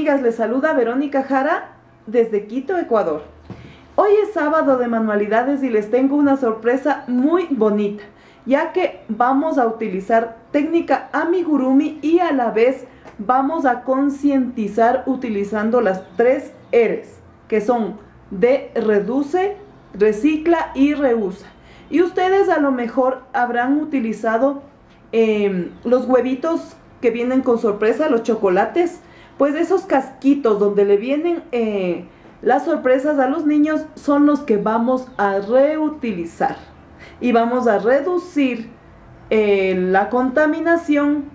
amigas, les saluda Verónica Jara desde Quito, Ecuador. Hoy es sábado de manualidades y les tengo una sorpresa muy bonita, ya que vamos a utilizar técnica amigurumi y a la vez vamos a concientizar utilizando las 3 R's, que son de reduce, recicla y reusa. Y ustedes a lo mejor habrán utilizado los huevitos que vienen con sorpresa, los chocolates, pues esos casquitos donde le vienen las sorpresas a los niños son los que vamos a reutilizar y vamos a reducir la contaminación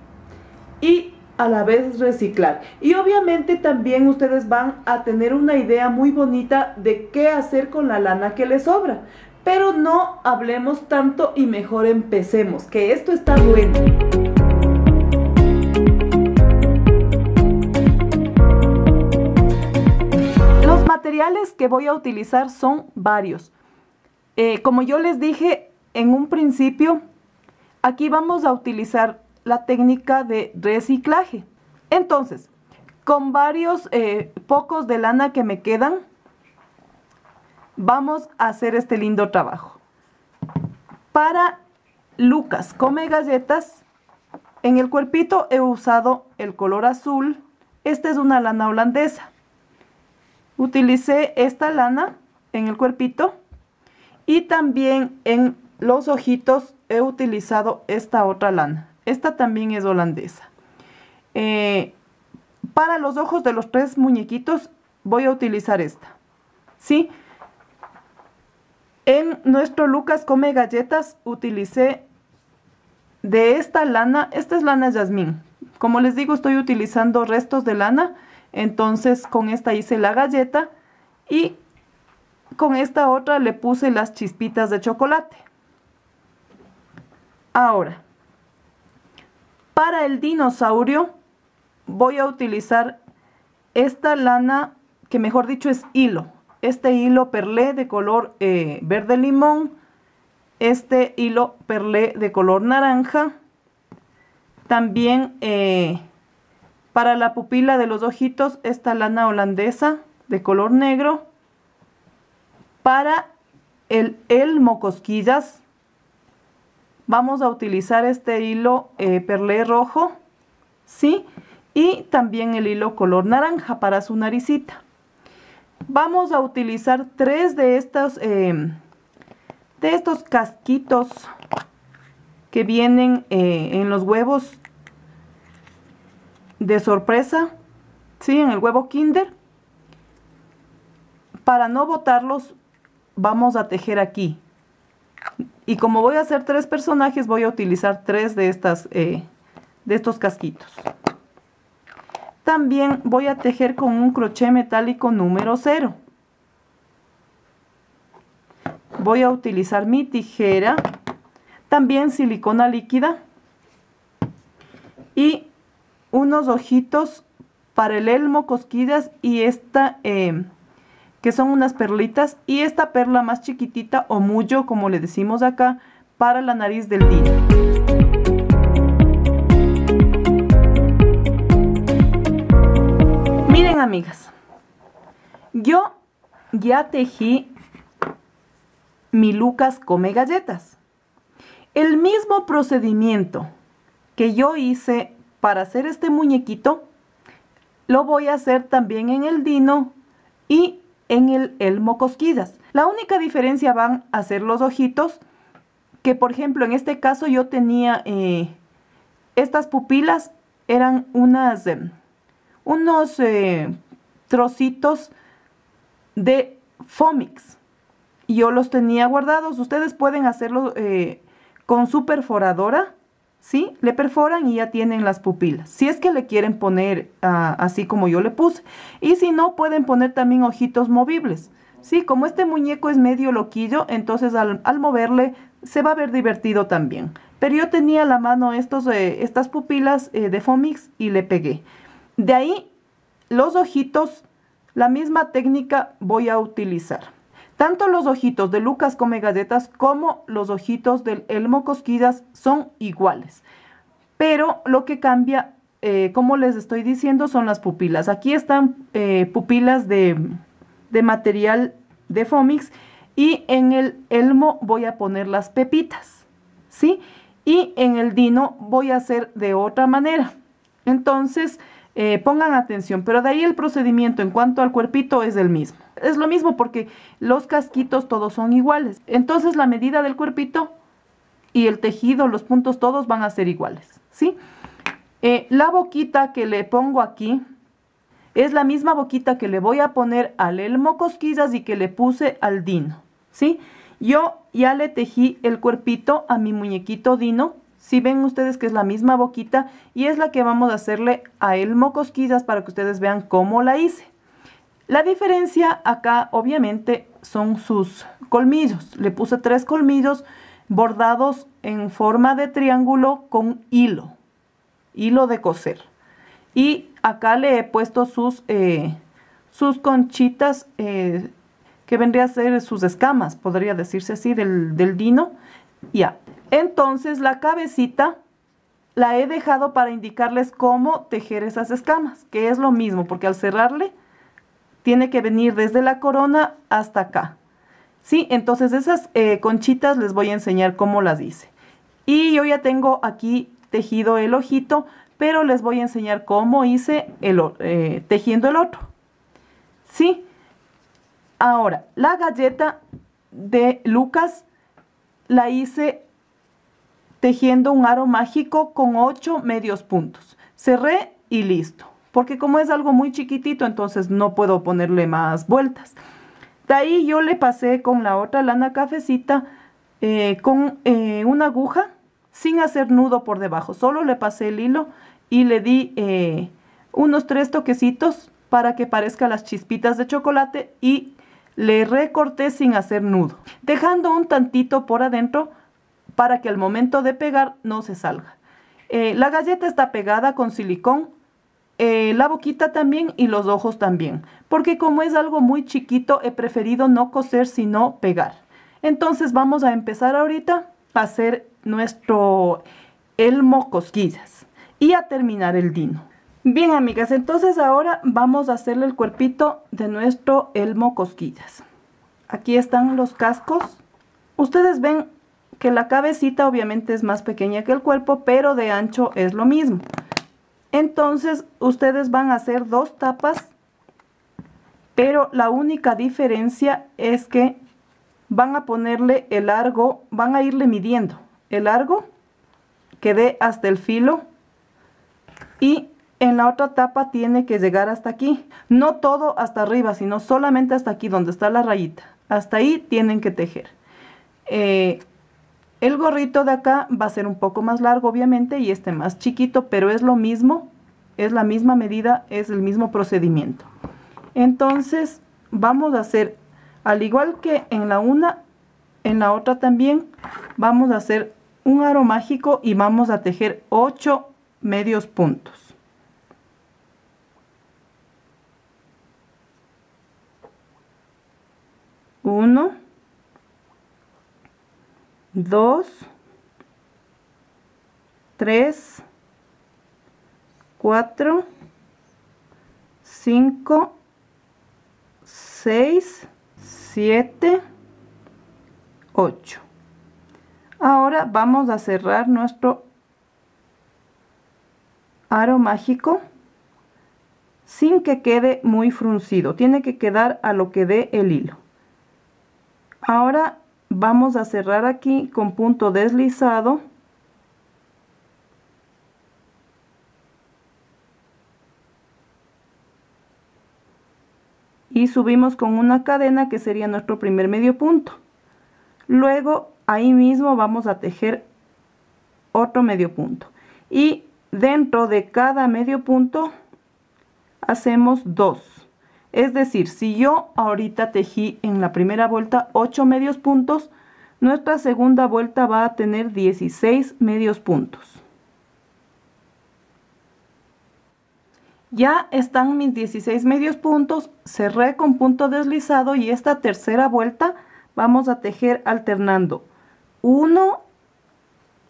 y a la vez reciclar. Y obviamente también ustedes van a tener una idea muy bonita de qué hacer con la lana que les sobra. Pero no hablemos tanto y mejor empecemos, que esto está bueno. Los materiales que voy a utilizar son varios. Como yo les dije en un principio, aquí vamos a utilizar la técnica de reciclaje. Entonces, con varios pocos de lana que me quedan, vamos a hacer este lindo trabajo. Para Lucas Come Galletas, en el cuerpito he usado el color azul. Esta es una lana holandesa. Utilicé esta lana en el cuerpito y también en los ojitos he utilizado esta otra lana. Esta también es holandesa. Para los ojos de los 3 muñequitos voy a utilizar esta. ¿Sí? En nuestro Lucas Come Galletas utilicé de esta lana. Esta es lana jazmín. Como les digo, estoy utilizando restos de lana. Entonces con esta hice la galleta y con esta otra le puse las chispitas de chocolate. Ahora, para el dinosaurio voy a utilizar esta lana, que mejor dicho es hilo. Este hilo perlé de color verde limón, este hilo perlé de color naranja. También para la pupila de los ojitos, esta lana holandesa de color negro. Para el elmo cosquillas, vamos a utilizar este hilo perlé rojo, ¿sí? Y también el hilo color naranja para su naricita. Vamos a utilizar 3 de estos casquitos que vienen en los huevos de sorpresa, ¿sí? En el huevo Kinder. Para no botarlos, vamos a tejer aquí. Y como voy a hacer 3 personajes, voy a utilizar 3 de estos casquitos. También voy a tejer con un crochet metálico número 0. Voy a utilizar mi tijera, también silicona líquida y unos ojitos para el elmo cosquillas y esta que son unas perlitas, y esta perla más chiquitita o mullo, como le decimos acá, para la nariz del dino. Miren, amigas, yo ya tejí mi Lucas Come Galletas. El mismo procedimiento que yo hice para hacer este muñequito, lo voy a hacer también en el dino y en el elmo cosquillas. La única diferencia van a ser los ojitos, que por ejemplo en este caso yo tenía estas pupilas, eran unos trocitos de Foamix. Yo los tenía guardados. Ustedes pueden hacerlo con su perforadora, ¿sí? Le perforan y ya tienen las pupilas. Si es que le quieren poner así como yo le puse. Y si no, pueden poner también ojitos movibles. Sí, como este muñeco es medio loquillo, entonces al moverle se va a ver divertido también. Pero yo tenía a la mano estas pupilas de Foamix y le pegué. De ahí los ojitos, la misma técnica voy a utilizar. Tanto los ojitos de Lucas Come Galletas como los ojitos del elmo cosquillas son iguales. Pero lo que cambia como les estoy diciendo, son las pupilas. Aquí están pupilas de material de Fomix, y en el elmo voy a poner las pepitas, ¿sí? Y en el dino voy a hacer de otra manera. Entonces, pongan atención, pero de ahí el procedimiento en cuanto al cuerpito es el mismo. Es lo mismo porque los casquitos todos son iguales. Entonces, la medida del cuerpito y el tejido, los puntos todos van a ser iguales, ¿sí? La boquita que le pongo aquí es la misma boquita que le voy a poner al elmo cosquillas y que le puse al dino, ¿sí? Yo ya le tejí el cuerpito a mi muñequito dino. Si ven ustedes que es la misma boquita, y es la que vamos a hacerle a elmo cosquillas para que ustedes vean cómo la hice. La diferencia acá obviamente son sus colmillos. Le puse 3 colmillos bordados en forma de triángulo con hilo de coser. Y acá le he puesto sus conchitas, que vendría a ser sus escamas, podría decirse así, del dino. Ya. Entonces la cabecita la he dejado para indicarles cómo tejer esas escamas, que es lo mismo, porque al cerrarle tiene que venir desde la corona hasta acá. Sí, entonces esas conchitas les voy a enseñar cómo las hice. Y yo ya tengo aquí tejido el ojito, pero les voy a enseñar cómo hice tejiendo el otro. Sí. Ahora, la galleta de Lucas la hice tejiendo un aro mágico con 8 medios puntos. Cerré y listo. Porque como es algo muy chiquitito, entonces no puedo ponerle más vueltas. De ahí yo le pasé con la otra lana cafecita, con una aguja, sin hacer nudo por debajo. Solo le pasé el hilo y le di unos 3 toquecitos para que parezcan las chispitas de chocolate, y le recorté sin hacer nudo, dejando un tantito por adentro para que al momento de pegar no se salga. La galleta está pegada con silicón, la boquita también y los ojos también, porque como es algo muy chiquito he preferido no coser sino pegar. Entonces vamos a empezar ahorita a hacer nuestro elmo cosquillas y a terminar el dino. Bien, amigas, entonces ahora vamos a hacerle el cuerpito de nuestro elmo cosquillas. Aquí están los cascos. Ustedes ven que la cabecita obviamente es más pequeña que el cuerpo, pero de ancho es lo mismo. Entonces ustedes van a hacer 2 tapas, pero la única diferencia es que van a ponerle el largo, van a irle midiendo el largo que dé hasta el filo, y en la otra tapa tiene que llegar hasta aquí. No todo hasta arriba, sino solamente hasta aquí donde está la rayita. Hasta ahí tienen que tejer. El gorrito de acá va a ser un poco más largo obviamente, y este más chiquito, pero es lo mismo, es la misma medida, es el mismo procedimiento. Entonces vamos a hacer, al igual que en la una, en la otra también vamos a hacer un aro mágico y vamos a tejer 8 medios puntos. 1, 2, 3, 4, 5, 6, 7, 8. Ahora vamos a cerrar nuestro aro mágico sin que quede muy fruncido. Tiene que quedar a lo que dé el hilo. Ahora vamos a cerrar aquí con punto deslizado. Y subimos con una cadena que sería nuestro primer medio punto. Luego ahí mismo vamos a tejer otro medio punto. Y dentro de cada medio punto hacemos 2. Es decir, si yo ahorita tejí en la primera vuelta 8 medios puntos, nuestra segunda vuelta va a tener 16 medios puntos. Ya están mis 16 medios puntos, cerré con punto deslizado, y esta tercera vuelta vamos a tejer alternando 1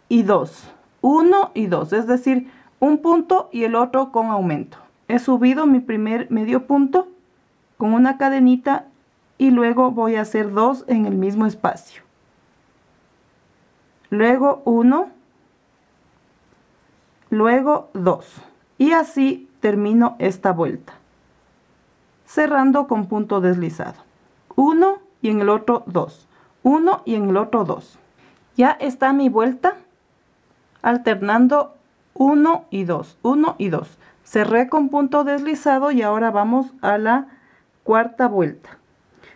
y 2, 1 y 2, es decir, un punto y el otro con aumento. He subido mi primer medio punto con una cadenita y luego voy a hacer 2 en el mismo espacio. Luego 1, luego 2. Y así termino esta vuelta, cerrando con punto deslizado. 1 y en el otro 2. 1 y en el otro 2. Ya está mi vuelta alternando 1 y 2, 1 y 2. Cerré con punto deslizado y ahora vamos a la cuarta vuelta.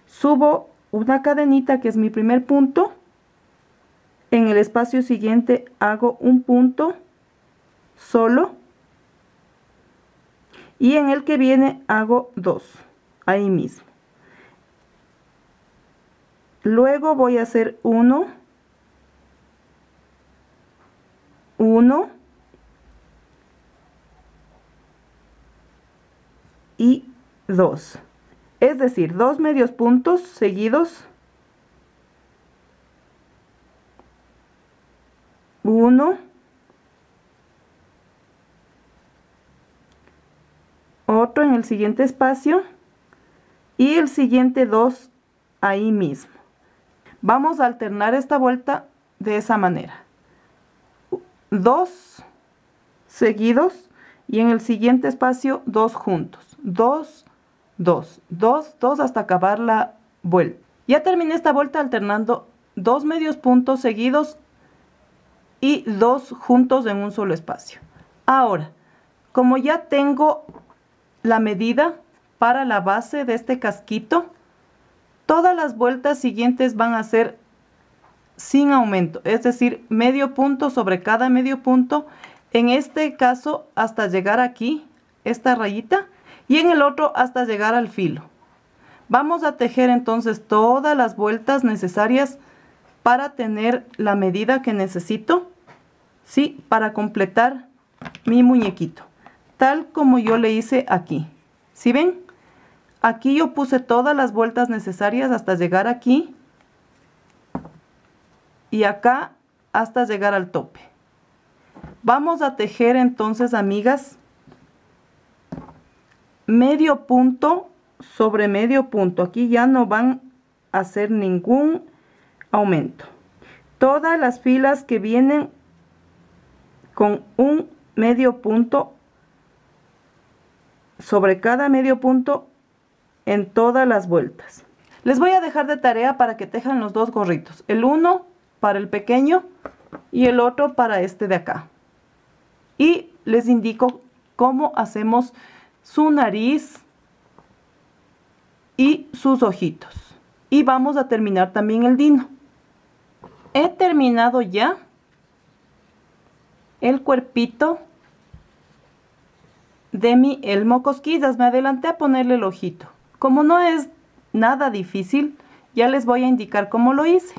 Subo una cadenita que es mi primer punto. En el espacio siguiente hago un punto solo. Y en el que viene hago 2, ahí mismo. Luego voy a hacer 1, 1 y 2. Es decir, 2 medios puntos seguidos. 1, otro en el siguiente espacio y el siguiente 2 ahí mismo. Vamos a alternar esta vuelta de esa manera. 2 seguidos y en el siguiente espacio 2 juntos. 2, 2, 2, 2 hasta acabar la vuelta. Ya terminé esta vuelta alternando 2 medios puntos seguidos y 2 juntos en un solo espacio. Ahora, como ya tengo la medida para la base de este casquito, todas las vueltas siguientes van a ser sin aumento, es decir, medio punto sobre cada medio punto, en este caso hasta llegar aquí, esta rayita, y en el otro hasta llegar al filo. Vamos a tejer entonces todas las vueltas necesarias para tener la medida que necesito, ¿sí? Para completar mi muñequito, tal como yo le hice aquí. ¿Sí ven? Aquí yo puse todas las vueltas necesarias hasta llegar aquí y acá hasta llegar al tope. Vamos a tejer entonces, amigas, medio punto sobre medio punto. Aquí ya no van a hacer ningún aumento. Todas las filas que vienen con un medio punto sobre cada medio punto en todas las vueltas. Les voy a dejar de tarea para que tejan los dos gorritos. El uno para el pequeño y el otro para este de acá. Y les indico cómo hacemos su nariz y sus ojitos. Y vamos a terminar también el dino. He terminado ya el cuerpito de mi Elmo Cosquillas. Me adelanté a ponerle el ojito. Como no es nada difícil, ya les voy a indicar cómo lo hice.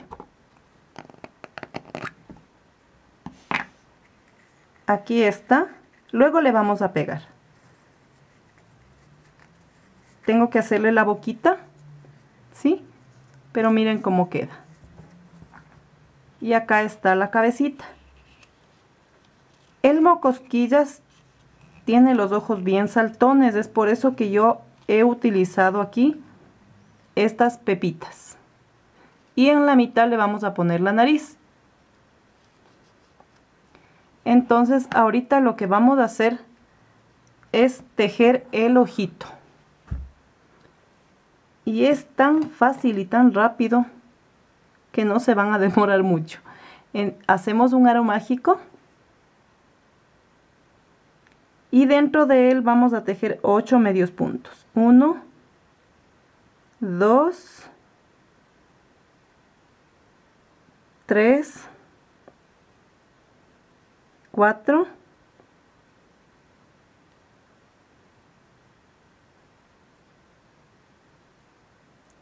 Aquí está. Luego le vamos a pegar. Tengo que hacerle la boquita, ¿sí? Pero miren cómo queda. Y acá está la cabecita. Elmo Cosquillas tiene los ojos bien saltones, es por eso que yo he utilizado aquí estas pepitas. Y en la mitad le vamos a poner la nariz. Entonces ahorita lo que vamos a hacer es tejer el ojito. Y es tan fácil y tan rápido que no se van a demorar mucho. Hacemos un aro mágico. Y dentro de él vamos a tejer 8 medios puntos. 1, 2, 3, 4,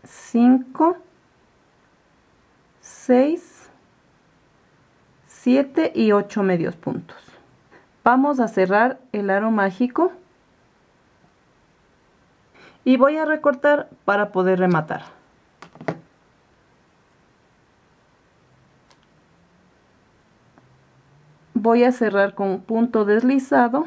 5, 6, 7 y 8 medios puntos. Vamos a cerrar el aro mágico y voy a recortar para poder rematar. Voy a cerrar con punto deslizado.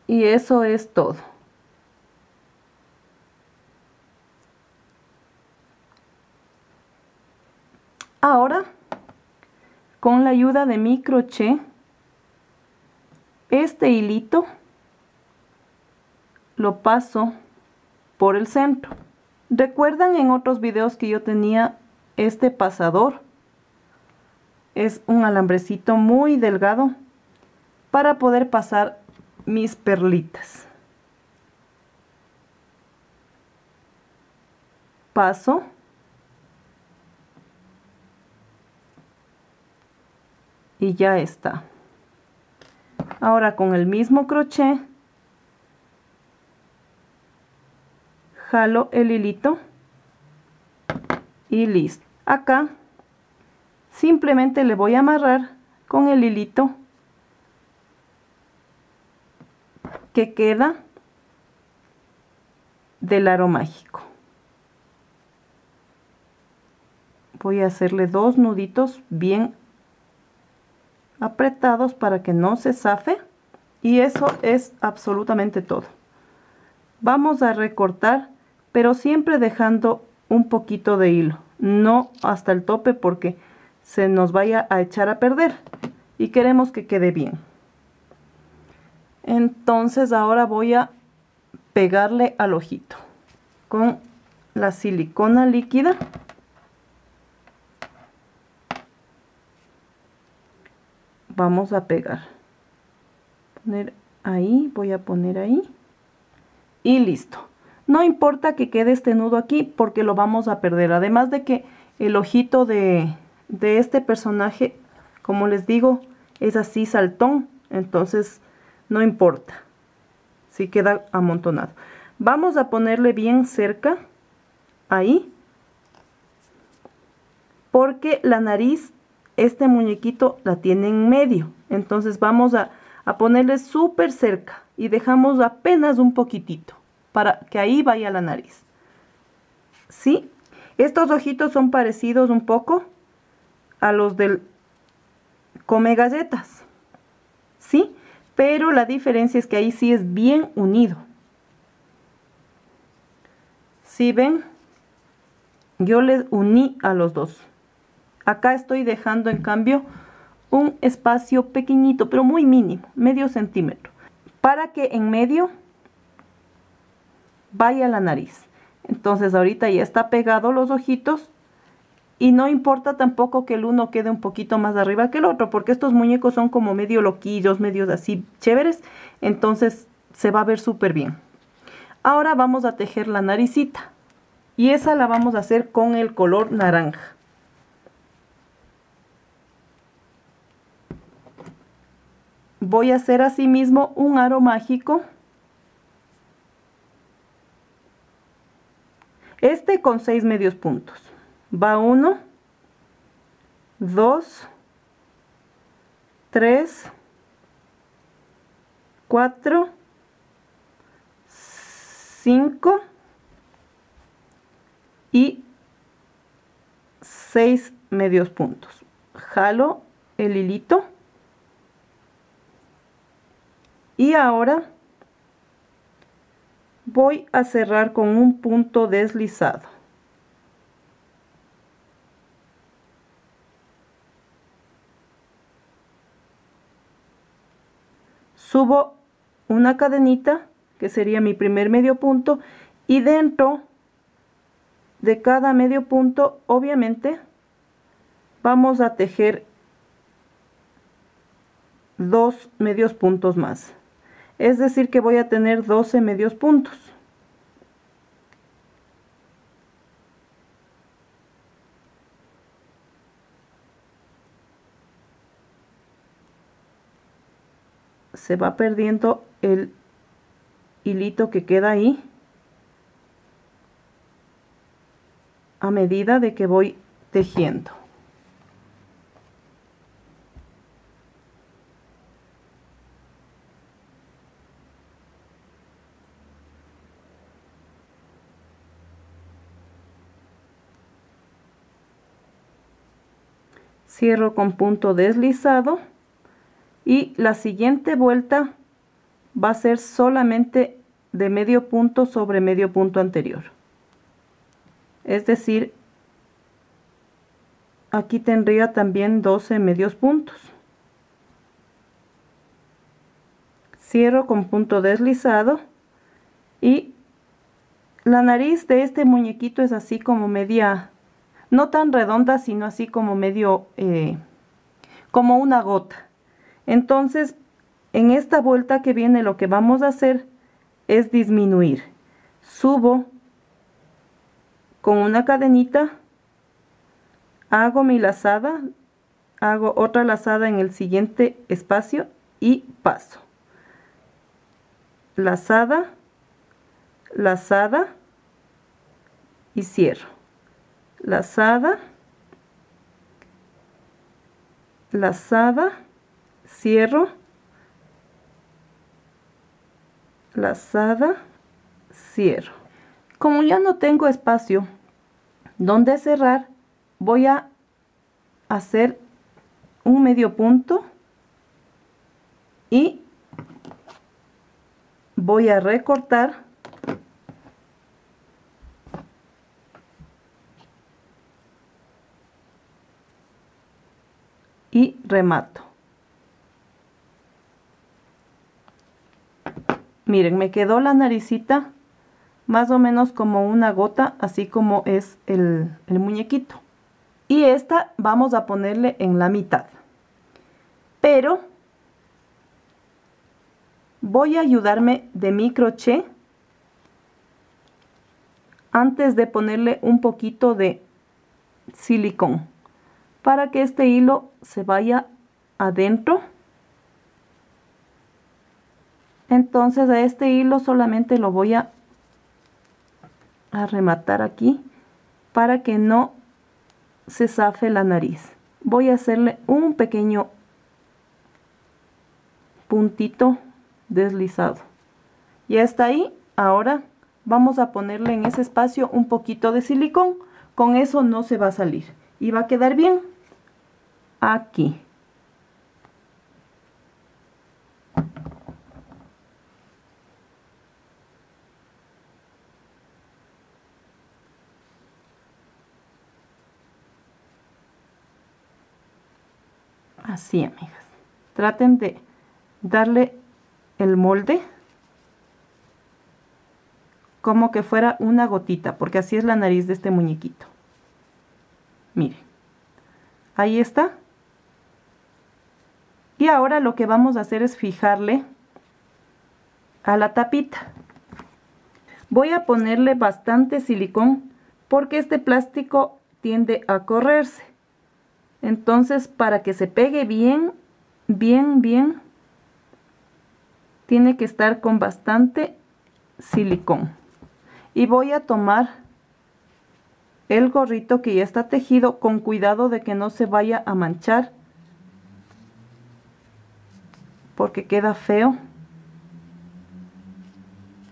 Y eso es todo. Ahora, con la ayuda de mi crochet, este hilito lo paso por el centro. ¿Recuerdan en otros videos que yo tenía este pasador? Es un alambrecito muy delgado para poder pasar mis perlitas. Paso. Y ya está. Ahora con el mismo crochet jalo el hilito y listo. Acá simplemente le voy a amarrar con el hilito que queda del aro mágico. Voy a hacerle 2 nuditos bien apretados para que no se zafe, y eso es absolutamente todo. Vamos a recortar, pero siempre dejando un poquito de hilo, no hasta el tope porque se nos vaya a echar a perder y queremos que quede bien. Entonces ahora voy a pegarle al ojito con la silicona líquida. Vamos a pegar, poner ahí, voy a poner ahí y listo. No importa que quede este nudo aquí porque lo vamos a perder, además de que el ojito de este personaje, como les digo, es así saltón, entonces no importa si queda amontonado. Vamos a ponerle bien cerca ahí, porque la nariz, este muñequito la tiene en medio, entonces vamos a ponerle súper cerca y dejamos apenas un poquitito para que ahí vaya la nariz. ¿Sí? Estos ojitos son parecidos un poco a los del Come Galletas, ¿sí? Pero la diferencia es que ahí sí es bien unido. ¿Sí ven? Yo les uní a los dos. Acá estoy dejando en cambio un espacio pequeñito, pero muy mínimo, medio centímetro, para que en medio vaya la nariz. Entonces ahorita ya está pegado los ojitos y no importa tampoco que el uno quede un poquito más arriba que el otro, porque estos muñecos son como medio loquillos, medios así chéveres, entonces se va a ver súper bien. Ahora vamos a tejer la naricita y esa la vamos a hacer con el color naranja. Voy a hacer asimismo un aro mágico. Este con 6 medios puntos. Va 1, 2, 3, 4, 5 y 6 medios puntos. Jalo el hilito. Y ahora voy a cerrar con un punto deslizado. Subo una cadenita, que sería mi primer medio punto, y dentro de cada medio punto, obviamente, vamos a tejer 2 medios puntos más. Es decir que voy a tener 12 medios puntos. Se va perdiendo el hilito que queda ahí a medida de que voy tejiendo. cierro con punto deslizado y la siguiente vuelta va a ser solamente de medio punto sobre medio punto anterior. Es decir, aquí tendría también 12 medios puntos. Cierro con punto deslizado y la nariz de este muñequito es así como media, no tan redonda, sino así como medio, como una gota. Entonces, en esta vuelta que viene lo que vamos a hacer es disminuir. Subo con una cadenita, hago mi lazada, hago otra lazada en el siguiente espacio y paso. Lazada, lazada y cierro. Lazada, lazada, cierro, lazada, cierro. Como ya no tengo espacio donde cerrar, voy a hacer un medio punto y voy a recortar y remato. Miren, me quedó la naricita más o menos como una gota, así como es el muñequito. Y esta vamos a ponerle en la mitad. Pero voy a ayudarme de mi crochet antes de ponerle un poquito de silicón para que este hilo se vaya adentro. Entonces a este hilo solamente lo voy a rematar aquí para que no se zafe la nariz. Voy a hacerle un pequeño puntito deslizado. Ya está ahí. Ahora vamos a ponerle en ese espacio un poquito de silicón. Con eso no se va a salir y va a quedar bien aquí. Así, amigas. Traten de darle el molde como que fuera una gotita, porque así es la nariz de este muñequito. Miren. Ahí está. Y ahora lo que vamos a hacer es fijarle a la tapita. Voy a ponerle bastante silicón porque este plástico tiende a correrse. Entonces, para que se pegue bien, tiene que estar con bastante silicón. Y voy a tomar el gorrito que ya está tejido con cuidado de que no se vaya a manchar, porque queda feo.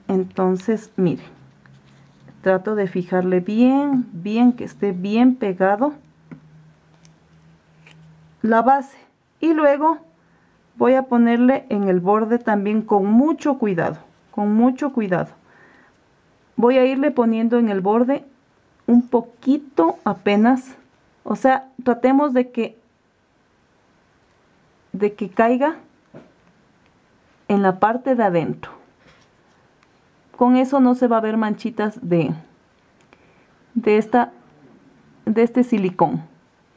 Entonces, miren, trato de fijarle bien, que esté bien pegado la base, y luego voy a ponerle en el borde también con mucho cuidado, voy a irle poniendo en el borde un poquito apenas, o sea, tratemos de que caiga en la parte de adentro. Con eso no se va a ver manchitas de este silicón,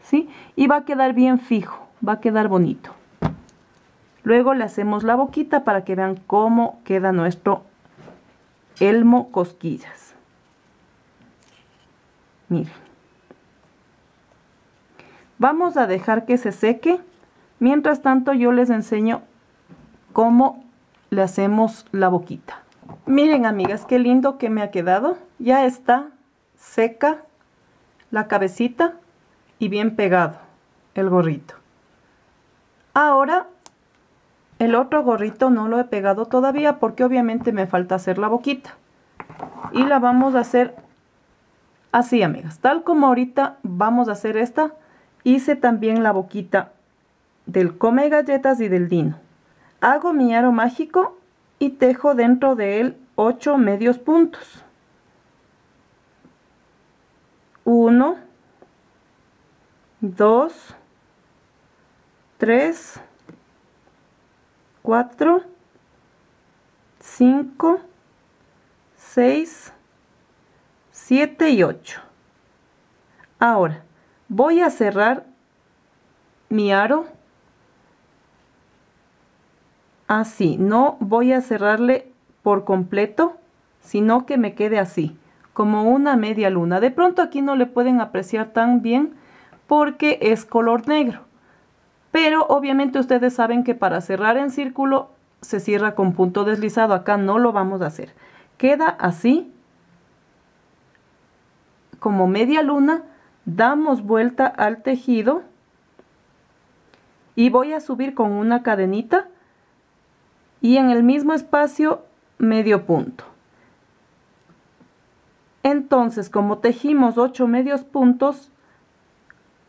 ¿sí? Y va a quedar bien fijo, va a quedar bonito. Luego le hacemos la boquita para que vean cómo queda nuestro Elmo Cosquillas. Miren. Vamos a dejar que se seque. Mientras tanto yo les enseño cómo le hacemos la boquita. Miren, amigas, qué lindo que me ha quedado. Ya está seca la cabecita y bien pegado el gorrito. Ahora el otro gorrito no lo he pegado todavía porque obviamente me falta hacer la boquita. Y la vamos a hacer así, amigas. Tal como ahorita vamos a hacer esta, hice también la boquita del come galletas y del Dino. Hago mi aro mágico y tejo dentro de él 8 medios puntos. 1, 2, 3, 4, 5, 6, 7 y 8. Ahora voy a cerrar mi aro así. No voy a cerrarle por completo, sino que me quede así, como una media luna. De pronto aquí no le pueden apreciar tan bien porque es color negro, pero obviamente ustedes saben que para cerrar en círculo se cierra con punto deslizado. Acá no lo vamos a hacer, queda así como media luna. Damos vuelta al tejido y voy a subir con una cadenita y en el mismo espacio medio punto. Entonces, como tejimos 8 medios puntos,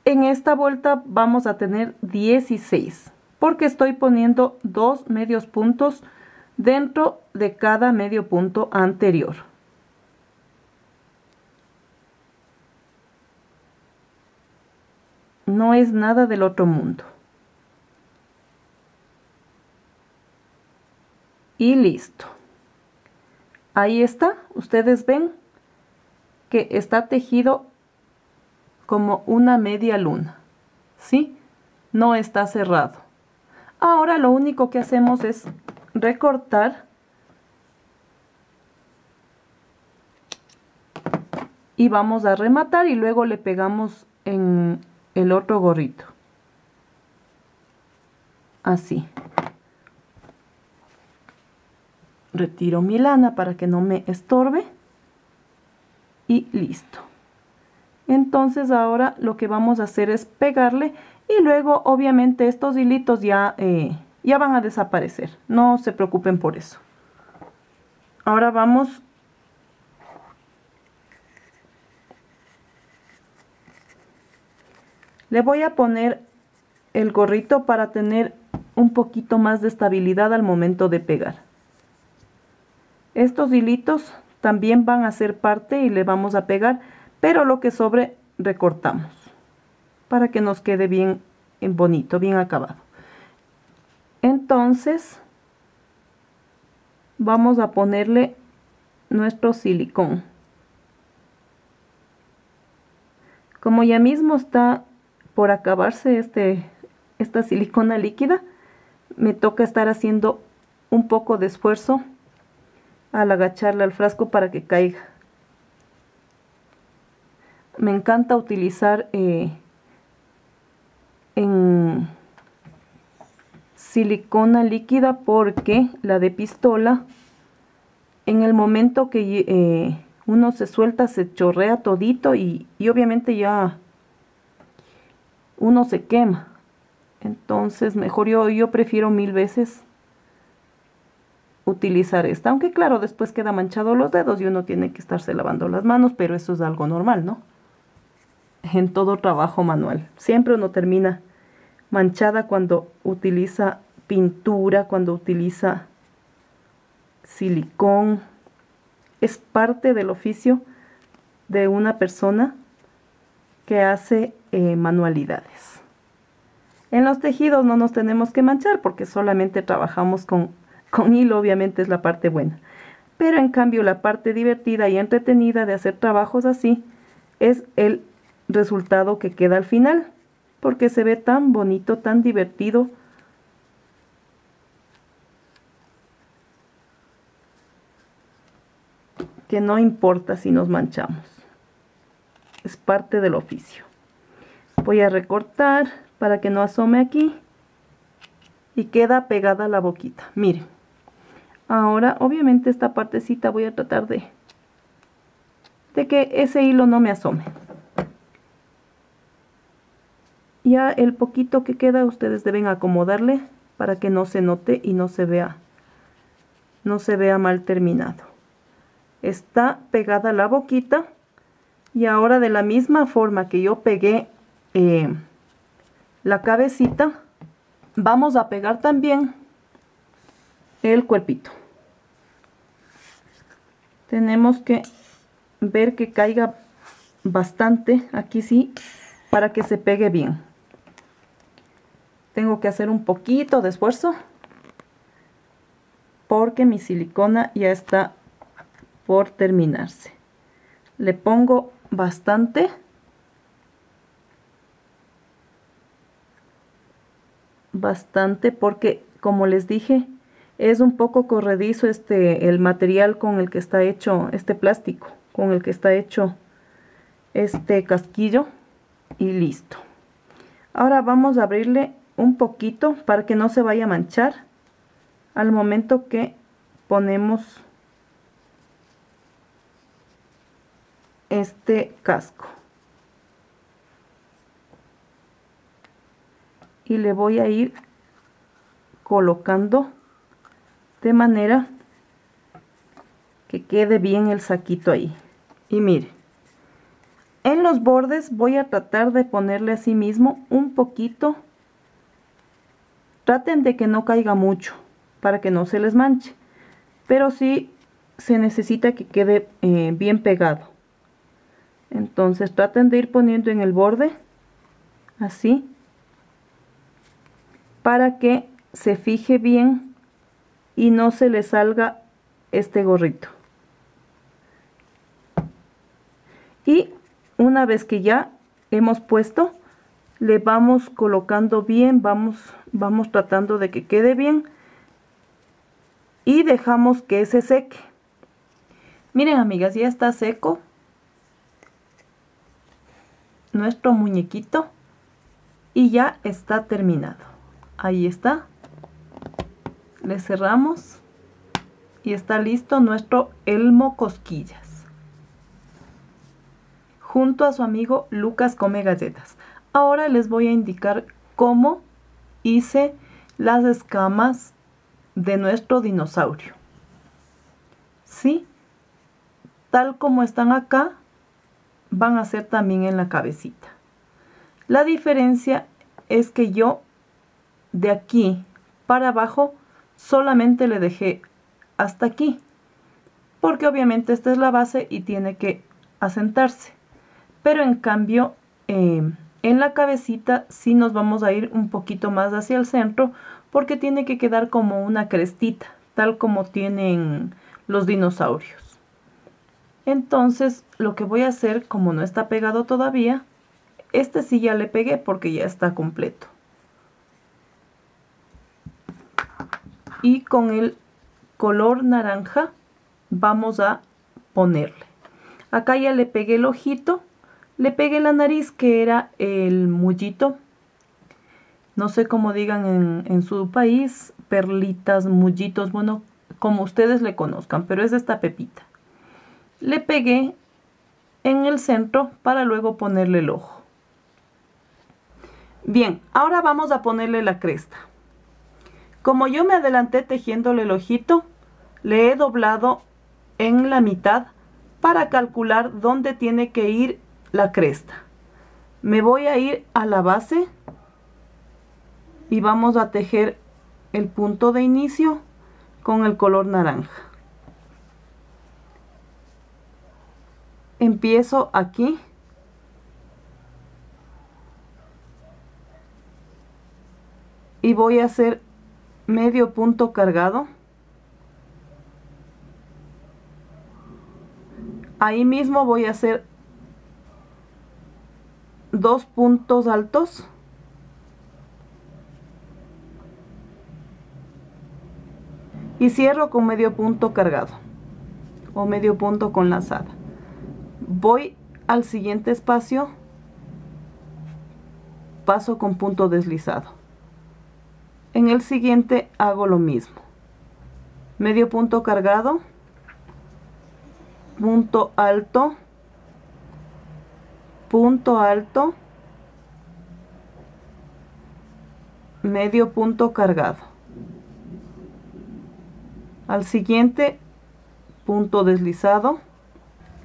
en esta vuelta vamos a tener 16, porque estoy poniendo 2 medios puntos dentro de cada medio punto anterior. No es nada del otro mundo. Y listo. Ahí está. Ustedes ven que está tejido como una media luna, ¿sí? No está cerrado. Ahora lo único que hacemos es recortar y vamos a rematar y luego le pegamos en el otro gorrito. Así. Retiro mi lana para que no me estorbe. Y listo. Entonces ahora lo que vamos a hacer es pegarle y luego obviamente estos hilitos ya van a desaparecer. No se preocupen por eso. Ahora vamos le voy a poner el gorrito para tener un poquito más de estabilidad al momento de pegar. Estos hilitos también van a ser parte y le vamos a pegar, pero lo que sobre recortamos para que nos quede bien bonito, bien acabado. Entonces vamos a ponerle nuestro silicón. Como ya mismo está por acabarse esta silicona líquida, me toca estar haciendo un poco de esfuerzo al agacharle al frasco para que caiga. Me encanta utilizar en silicona líquida porque la de pistola, en el momento que uno se suelta, se chorrea todito y obviamente ya uno se quema. Entonces mejor yo prefiero 1000 veces utilizar esta, aunque claro, después queda manchado los dedos y uno tiene que estarse lavando las manos, pero eso es algo normal, ¿no? En todo trabajo manual siempre uno termina manchada cuando utiliza pintura, cuando utiliza silicón. Es parte del oficio de una persona que hace manualidades. En los tejidos no nos tenemos que manchar porque solamente trabajamos con hilo, obviamente es la parte buena. Pero en cambio la parte divertida y entretenida de hacer trabajos así es el resultado que queda al final, porque se ve tan bonito, tan divertido. Que no importa si nos manchamos. Es parte del oficio. Voy a recortar para que no asome aquí. Y queda pegada la boquita. Miren. Ahora, obviamente esta partecita voy a tratar de que ese hilo no me asome. Ya el poquito que queda ustedes deben acomodarle para que no se note y no se vea mal terminado. Está pegada la boquita y ahora de la misma forma que yo pegué la cabecita, vamos a pegar también el cuerpito. Tenemos que ver que caiga bastante aquí, sí, para que se pegue bien. Tengo que hacer un poquito de esfuerzo porque mi silicona ya está por terminarse. Le pongo bastante. Bastante porque, como les dije, es un poco corredizo el material con el que está hecho este plástico, con el que está hecho este casquillo, y listo. Ahora vamos a abrirle un poquito para que no se vaya a manchar al momento que ponemos este casco. Y le voy a ir colocando de manera que quede bien el saquito ahí. Y mire, en los bordes voy a tratar de ponerle así mismo un poquito. Traten de que no caiga mucho para que no se les manche, pero sí se necesita que quede bien pegado. Entonces traten de ir poniendo en el borde así, para que se fije bien y no se le salga este gorrito. Y una vez que ya hemos puesto, le vamos colocando bien, vamos tratando de que quede bien y dejamos que se seque. Miren, amigas, ya está seco nuestro muñequito y ya está terminado. Ahí está. Le cerramos y está listo nuestro Elmo Cosquillas, junto a su amigo Lucas Come Galletas. Ahora les voy a indicar cómo hice las escamas de nuestro dinosaurio. ¿Sí? Tal como están acá, van a ser también en la cabecita. La diferencia es que yo de aquí para abajo solamente le dejé hasta aquí, porque obviamente esta es la base y tiene que asentarse. Pero en cambio en la cabecita sí nos vamos a ir un poquito más hacia el centro, porque tiene que quedar como una crestita, tal como tienen los dinosaurios. Entonces lo que voy a hacer, como no está pegado todavía, este sí ya le pegué porque ya está completo. Y con el color naranja vamos a ponerle. Acá ya le pegué el ojito, le pegué la nariz, que era el mullito. No sé cómo digan en su país, perlitas, mullitos, bueno, como ustedes le conozcan, pero es esta pepita. Le pegué en el centro para luego ponerle el ojo. Bien, ahora vamos a ponerle la cresta. Como yo me adelanté tejiéndole el ojito, le he doblado en la mitad para calcular dónde tiene que ir la cresta. Me voy a ir a la base y vamos a tejer el punto de inicio con el color naranja. Empiezo aquí y voy a hacer medio punto cargado. Ahí mismo voy a hacer 2 puntos altos y cierro con medio punto cargado o medio punto con lazada. Voy al siguiente espacio, paso con punto deslizado. En el siguiente hago lo mismo, medio punto cargado, punto alto, medio punto cargado. Al siguiente, punto deslizado.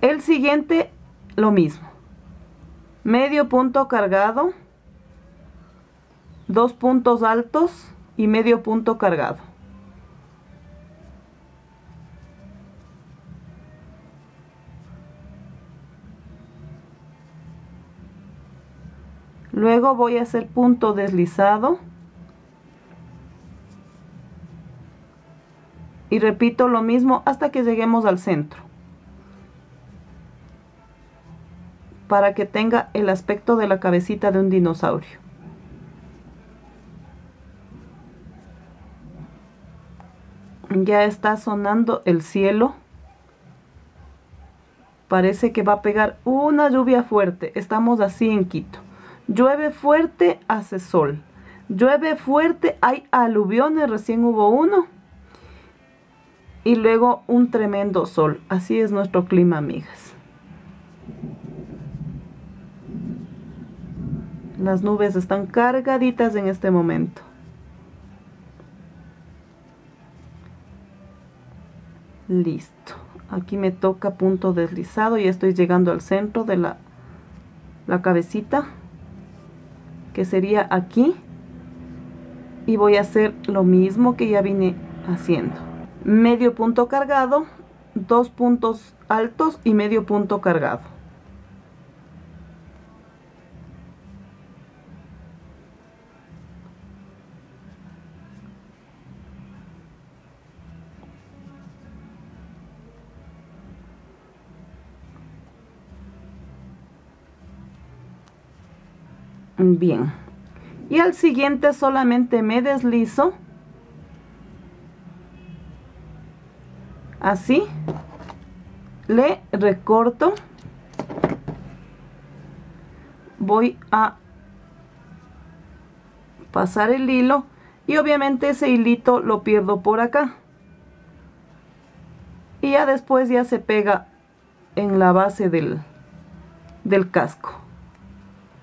El siguiente lo mismo, medio punto cargado, 2 puntos altos y medio punto cargado. Luego voy a hacer punto deslizado y repito lo mismo hasta que lleguemos al centro, para que tenga el aspecto de la cabecita de un dinosaurio. Ya está sonando el cielo. Parece que va a pegar una lluvia fuerte. Estamos así en Quito. Llueve fuerte, hace sol. Llueve fuerte, hay aluviones, recién hubo uno. Y luego un tremendo sol. Así es nuestro clima, amigas. Las nubes están cargaditas en este momento. Listo. Aquí me toca punto deslizado y estoy llegando al centro de la cabecita, que sería aquí. Y voy a hacer lo mismo que ya vine haciendo. Medio punto cargado, 2 puntos altos y medio punto cargado. Bien, y al siguiente solamente me deslizo así, le recorto, voy a pasar el hilo y obviamente ese hilito lo pierdo por acá y ya después ya se pega en la base del casco.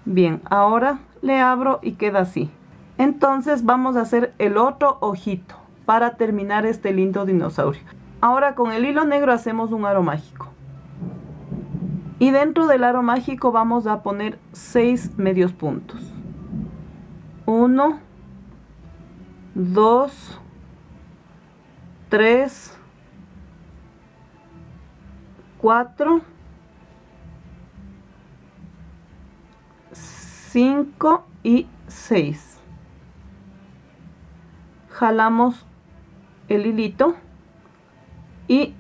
Bien, ahora le abro y queda así. Entonces vamos a hacer el otro ojito para terminar este lindo dinosaurio. Ahora con el hilo negro hacemos un aro mágico. Y dentro del aro mágico vamos a poner 6 medios puntos. 1, 2, 3, 4, 5 y 6. Jalamos el hilito y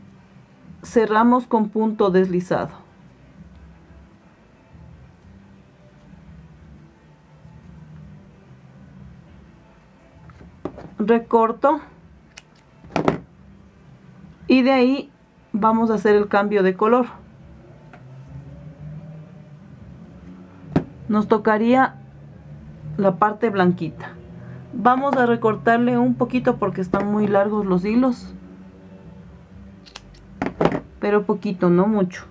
cerramos con punto deslizado. Recorto y de ahí vamos a hacer el cambio de color. Nos tocaría la parte blanquita. Vamos a recortarle un poquito porque están muy largos los hilos, pero poquito, no mucho.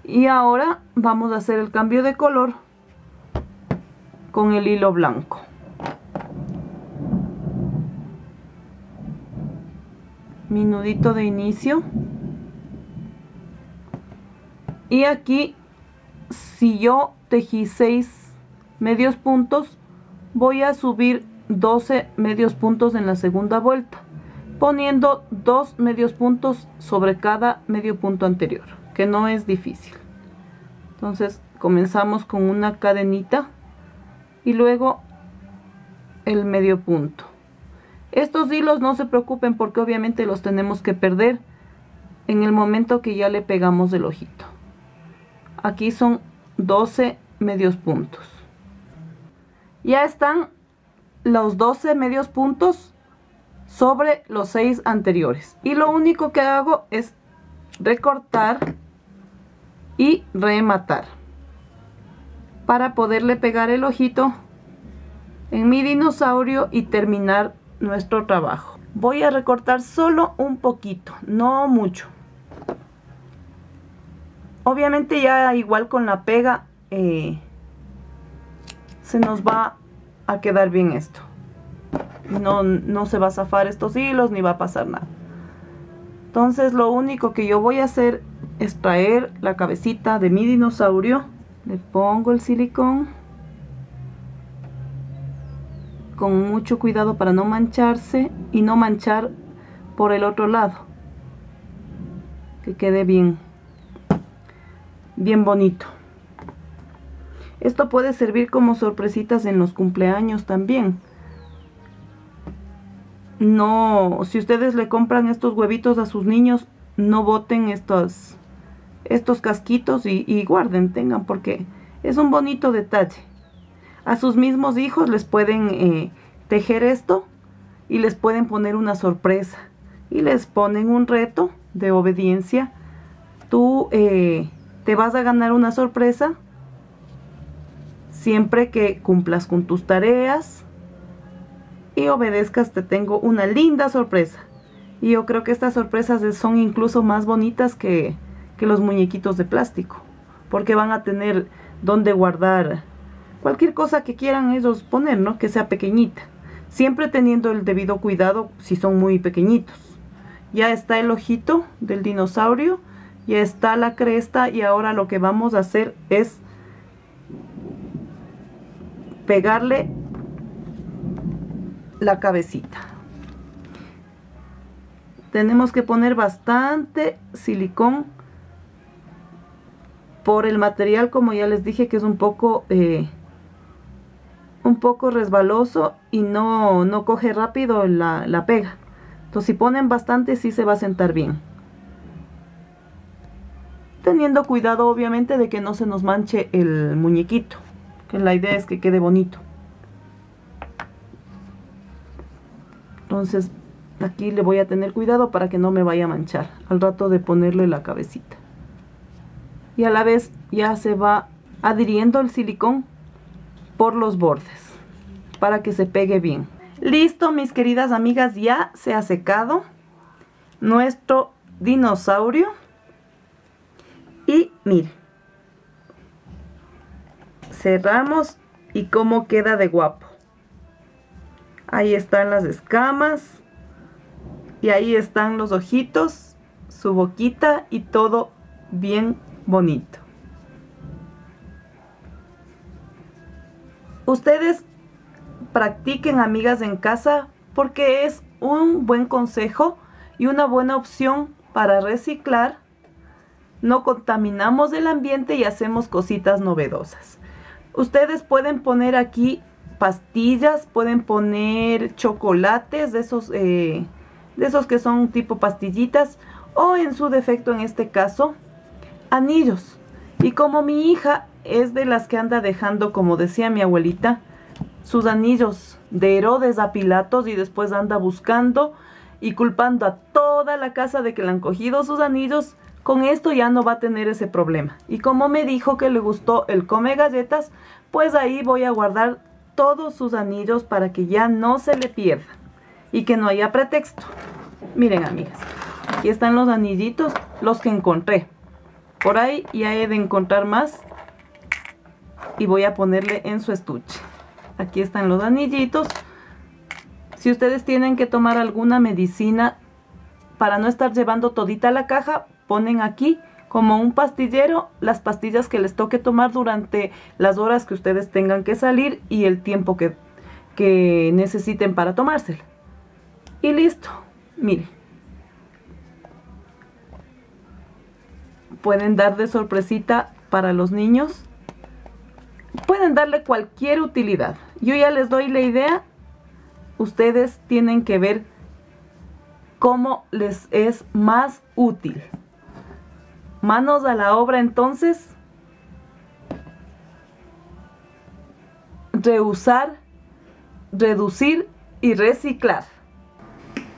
Y ahora vamos a hacer el cambio de color con el hilo blanco. Mi nudito de inicio. Y aquí, si yo tejí 6 medios puntos, voy a subir 12 medios puntos en la segunda vuelta, poniendo 2 medios puntos sobre cada medio punto anterior, que no es difícil. Entonces comenzamos con una cadenita y luego el medio punto. Estos hilos no se preocupen porque obviamente los tenemos que perder en el momento que ya le pegamos el ojito. Aquí son 12 medios puntos. Ya están los 12 medios puntos sobre los 6 anteriores. Y lo único que hago es recortar y rematar para poderle pegar el ojito en mi dinosaurio y terminar nuestro trabajo. Voy a recortar solo un poquito, no mucho. Obviamente ya igual con la pega se nos va a quedar bien esto. No se va a zafar estos hilos ni va a pasar nada. Entonces lo único que yo voy a hacer es traer la cabecita de mi dinosaurio Le pongo el silicón con mucho cuidado para no mancharse y no manchar por el otro lado, que quede bien bonito. Esto puede servir como sorpresitas en los cumpleaños también. No, si ustedes le compran estos huevitos a sus niños, no boten estos casquitos y guarden, tengan, porque es un bonito detalle. A sus mismos hijos les pueden tejer esto y les pueden poner una sorpresa y les ponen un reto de obediencia. Tú te vas a ganar una sorpresa siempre que cumplas con tus tareas y obedezcas. Te tengo una linda sorpresa, y yo creo que estas sorpresas son incluso más bonitas que los muñequitos de plástico, porque van a tener donde guardar cualquier cosa que quieran ellos poner, ¿no? Que sea pequeñita, siempre teniendo el debido cuidado si son muy pequeñitos. Ya está el ojito del dinosaurio, ya está la cresta, y ahora lo que vamos a hacer es pegarle la cabecita. Tenemos que poner bastante silicón por el material, como ya les dije, que es un poco resbaloso y no coge rápido la pega. Entonces si ponen bastante, sí se va a sentar bien, teniendo cuidado obviamente de que no se nos manche el muñequito, que la idea es que quede bonito. Entonces aquí le voy a tener cuidado para que no me vaya a manchar al rato de ponerle la cabecita. Y a la vez ya se va adhiriendo el silicón por los bordes para que se pegue bien. Listo, mis queridas amigas, ya se ha secado nuestro dinosaurio. Y miren, cerramos y cómo queda de guapo. Ahí están las escamas y ahí están los ojitos, su boquita y todo bien bonito. Ustedes practiquen, amigas, en casa, porque es un buen consejo y una buena opción para reciclar. No contaminamos el ambiente y hacemos cositas novedosas. Ustedes pueden poner aquí pastillas, pueden poner chocolates de esos que son tipo pastillitas, o en su defecto, en este caso, anillos. Y como mi hija es de las que anda dejando, como decía mi abuelita, sus anillos de Herodes a Pilatos, y después anda buscando y culpando a toda la casa de que le han cogido sus anillos, con esto ya no va a tener ese problema. Y como me dijo que le gustó el come galletas, pues ahí voy a guardar todos sus anillos para que ya no se le pierdan y que no haya pretexto. Miren, amigas, aquí están los anillitos, los que encontré. Por ahí ya he de encontrar más y voy a ponerle en su estuche. Aquí están los anillitos. Si ustedes tienen que tomar alguna medicina, para no estar llevando todita la caja, ponen aquí como un pastillero las pastillas que les toque tomar durante las horas que ustedes tengan que salir y el tiempo que necesiten para tomársela. Y listo, miren. Pueden dar de sorpresita para los niños. Pueden darle cualquier utilidad. Yo ya les doy la idea. Ustedes tienen que ver cómo les es más útil. Manos a la obra, entonces. Reusar, reducir y reciclar.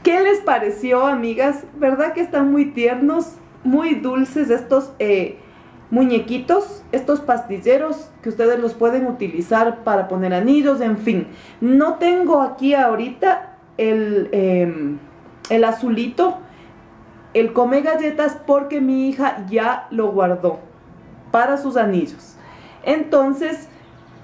¿Qué les pareció, amigas? ¿Verdad que están muy tiernos, muy dulces estos muñequitos, estos pastilleros que ustedes los pueden utilizar para poner anillos, en fin? No tengo aquí ahorita el azulito, el come galletas, porque mi hija ya lo guardó para sus anillos. Entonces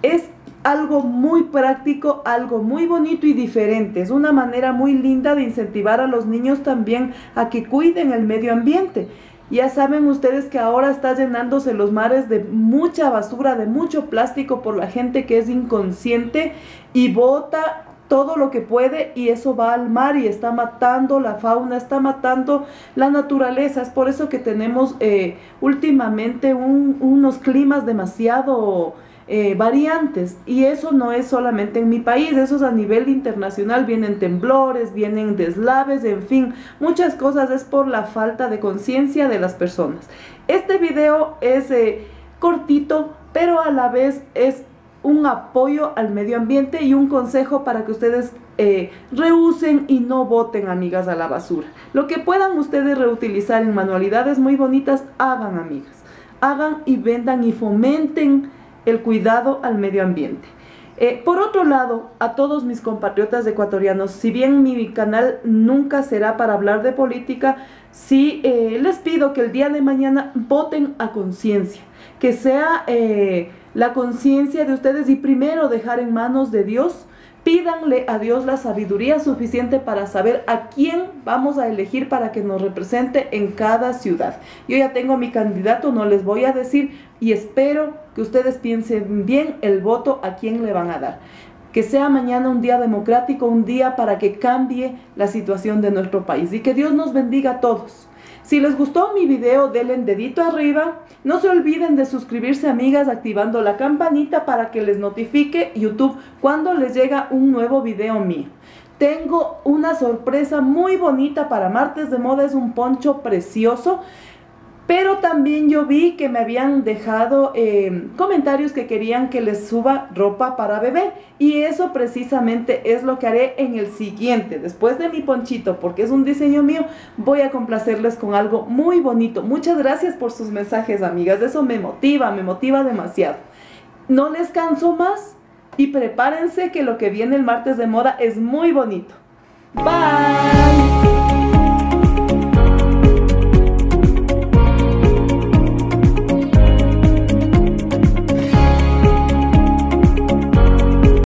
es algo muy práctico, algo muy bonito y diferente. Es una manera muy linda de incentivar a los niños también a que cuiden el medio ambiente. Ya saben ustedes que ahora está llenándose los mares de mucha basura, de mucho plástico por la gente que es inconsciente y bota todo lo que puede, y eso va al mar y está matando la fauna, está matando la naturaleza. Es por eso que tenemos últimamente unos climas demasiado variantes, y eso no es solamente en mi país, eso es a nivel internacional. Vienen temblores, vienen deslaves, en fin, muchas cosas. Es por la falta de conciencia de las personas. Este video es cortito, pero a la vez es un apoyo al medio ambiente y un consejo para que ustedes reusen y no boten, amigas, a la basura. Lo que puedan ustedes reutilizar en manualidades muy bonitas, hagan, amigas. Hagan y vendan y fomenten el cuidado al medio ambiente. Por otro lado, a todos mis compatriotas ecuatorianos, si bien mi canal nunca será para hablar de política, sí les pido que el día de mañana voten a conciencia, que sea la conciencia de ustedes, y primero dejar en manos de Dios. Pídanle a Dios la sabiduría suficiente para saber a quién vamos a elegir para que nos represente en cada ciudad. Yo ya tengo mi candidato, no les voy a decir, y espero que ustedes piensen bien el voto a quién le van a dar. Que sea mañana un día democrático, un día para que cambie la situación de nuestro país, y que Dios nos bendiga a todos. Si les gustó mi video, denle dedito arriba. No se olviden de suscribirse, amigas, activando la campanita para que les notifique YouTube cuando les llega un nuevo video mío. Tengo una sorpresa muy bonita para Martes de Moda. Es un poncho precioso. Pero también yo vi que me habían dejado comentarios que querían que les suba ropa para bebé. Y eso precisamente es lo que haré en el siguiente. Después de mi ponchito, porque es un diseño mío, voy a complacerles con algo muy bonito. Muchas gracias por sus mensajes, amigas. Eso me motiva demasiado. No les canso más y prepárense que lo que viene el Martes de Moda es muy bonito. Bye.